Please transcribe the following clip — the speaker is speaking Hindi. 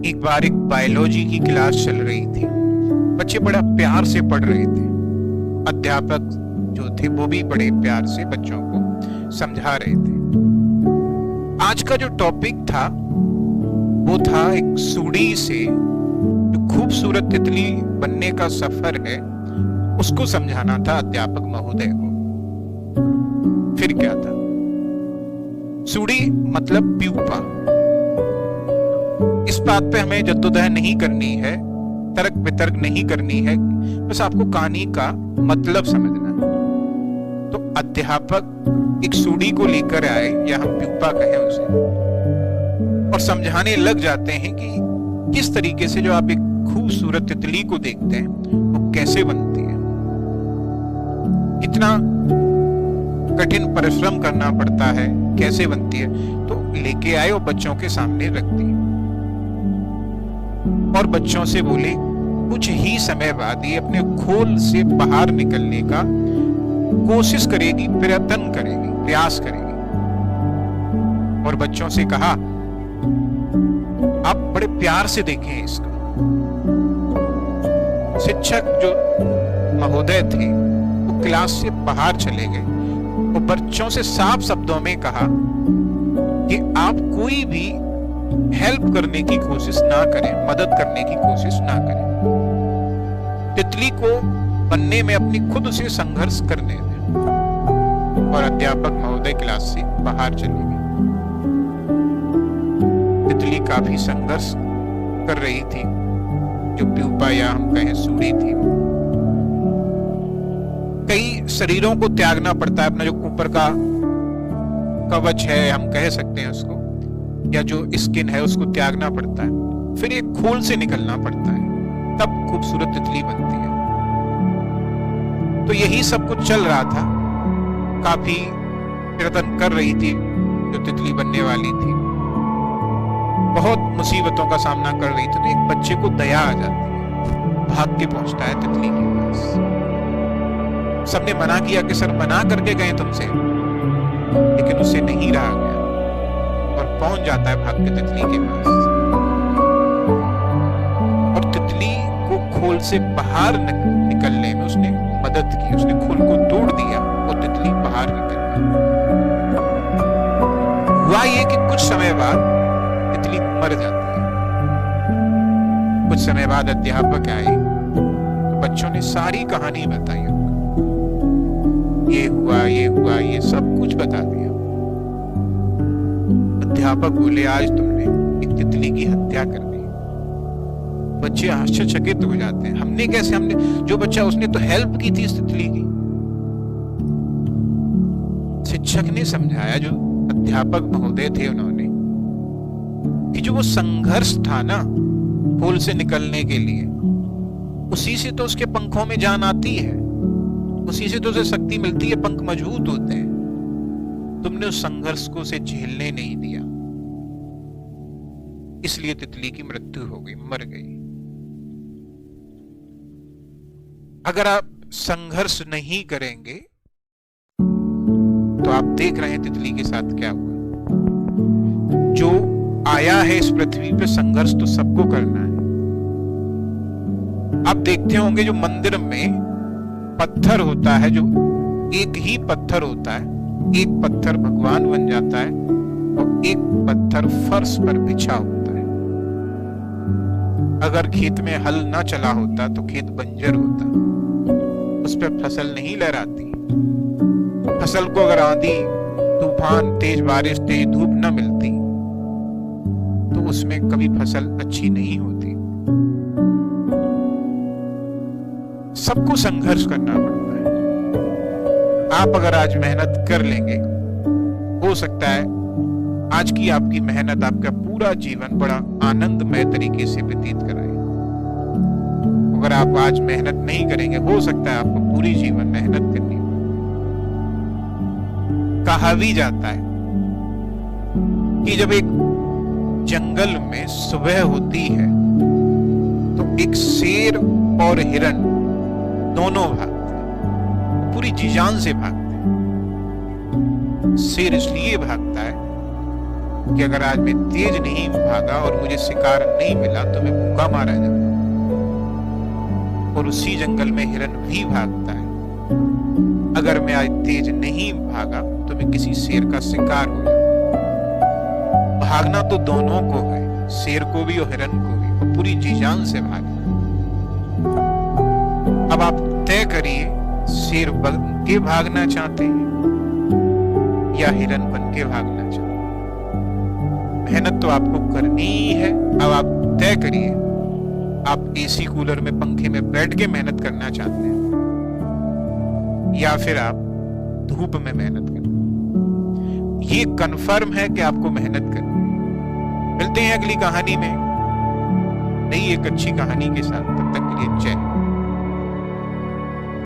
एक बार एक बायोलॉजी की क्लास चल रही थी। बच्चे बड़ा प्यार से पढ़ रहे थे। अध्यापक जो थे वो भी बड़े प्यार से बच्चों को समझा रहे थे। आज का जो टॉपिक था वो था एक सूडी से जो खूबसूरत तितली बनने का सफर है, उसको समझाना था अध्यापक महोदय को। फिर क्या था? सूडी मतलब प्यूपा। इस बात पे हमें जद्दोजहद नहीं करनी है, तर्क वितर्क नहीं करनी है, बस आपको कहानी का मतलब समझना है। तो अध्यापक एक सूडी को लेकर आए, या हम प्यूपा कहें उसे, और समझाने लग जाते हैं कि किस तरीके से जो आप एक खूबसूरत तितली को देखते हैं वो कैसे बनती है, कितना कठिन परिश्रम करना पड़ता है, कैसे बनती है। तो लेके आए और बच्चों के सामने रख दी और बच्चों से बोले कुछ ही समय बाद ये अपने खोल से बाहर निकलने का कोशिश करेगी, प्रयत्न करेगी, प्रयास करेगी। और बच्चों से कहा आप बड़े प्यार से देखें इसको। शिक्षक जो महोदय थे वो क्लास से बाहर चले गए। वो बच्चों से साफ शब्दों में कहा कि आप कोई भी हेल्प करने की कोशिश ना करें, मदद करने की कोशिश ना करें। तितली को बनने में अपनी खुद से संघर्ष करने दें। और अध्यापक महोदय क्लास से बाहर चले गए। तितली काफी संघर्ष कर रही थी, जो प्यूपा या हम कहें सूडी थी। कई शरीरों को त्यागना पड़ता है, अपना जो ऊपर का कवच है हम कह सकते हैं उसको, या जो स्किन है उसको त्यागना पड़ता है, फिर एक खोल से निकलना पड़ता है, तब खूबसूरत तितली बनती है। तो यही सब कुछ चल रहा था। काफी प्रयत्न कर रही थी जो तितली बनने वाली थी, बहुत मुसीबतों का सामना कर रही थी। तो एक बच्चे को दया आ जाती है, भाग के पहुंचता है तितली के पास। सबने मना किया कि सर मना करके गए तुमसे, लेकिन उससे नहीं रहा गया और पहुंच जाता है भाग के तितली के पास। और तितली को खोल से बाहर निकलने में उसने मदद की, उसने खोल को तोड़ दिया, वो तितली बाहर निकल गई। हुआ ये कि कुछ समय बाद तितली मर जाती है। कुछ समय बाद अध्यापक आए तो बच्चों ने सारी कहानी बताई उनको। ये हुआ, ये हुआ, ये सब कुछ बता दिया। अध्यापक बोले आज तुमने एक तितली की हत्या कर दी। बच्चे आश्चर्यचकित हो जाते हैं, हमने कैसे? हमने जो बच्चा, उसने तो हेल्प की थी इस तितली की। शिक्षक ने समझाया, जो अध्यापक महोदय थे उन्होंने, कि जो वो संघर्ष था ना खोल से निकलने के लिए, उसी से तो उसके पंखों में जान आती है, उसी से तो उसे शक्ति मिलती है, पंख मजबूत होते हैं। तुमने उस संघर्ष को उसे झेलने नहीं दिया, इसलिए तितली की मृत्यु हो गई, मर गई। अगर आप संघर्ष नहीं करेंगे तो आप देख रहे हैं तितली के साथ क्या हुआ। जो आया है इस पृथ्वी पे, संघर्ष तो सबको करना है। आप देखते होंगे जो मंदिर में पत्थर होता है, जो एक ही पत्थर होता है, एक पत्थर भगवान बन जाता है और एक पत्थर फर्श पर बिछा होता है। अगर खेत में हल ना चला होता तो खेत बंजर होता, उस पर फसल नहीं लहराती। फसल को अगर आंधी, तूफान, तेज बारिश, तेज धूप न मिलती तो उसमें कभी फसल अच्छी नहीं होती। सबको संघर्ष करना पड़ता है। आप अगर आज मेहनत कर लेंगे, हो सकता है आज की आपकी मेहनत आपका पूरा जीवन बड़ा आनंदमय तरीके से व्यतीत कराए। अगर आप आज मेहनत नहीं करेंगे, हो सकता है आपको पूरी जीवन मेहनत करनी पड़े। कहा भी जाता है कि जब एक जंगल में सुबह होती है तो एक शेर और हिरण दोनों भागते हैं, पूरी जी जान से भागते हैं। शेर इसलिए भागता है कि अगर आज मैं तेज नहीं भागा और मुझे शिकार नहीं मिला तो मैं भूखा मारा जाऊंगा। और उसी जंगल में हिरन भी भागता है, अगर मैं आज तेज नहीं भागा तो मैं किसी शेर का शिकार हो जाऊंगा। भागना तो दोनों को है, शेर को भी और हिरन को भी, और पूरी जी जान से भागना। अब आप तय करिए, शेर बन के भागना चाहते हैं या हिरन बन के भागना चाहते हैं। मेहनत तो आपको करनी ही है। अब आप तय करिए, आप एसी कूलर में पंखे में बैठ के मेहनत करना चाहते हैं या फिर आप धूप में मेहनत करना। ये कंफर्म है कि आपको मेहनत करनी है। मिलते हैं अगली कहानी में नई एक अच्छी कहानी के साथ। तब तक के लिए जय।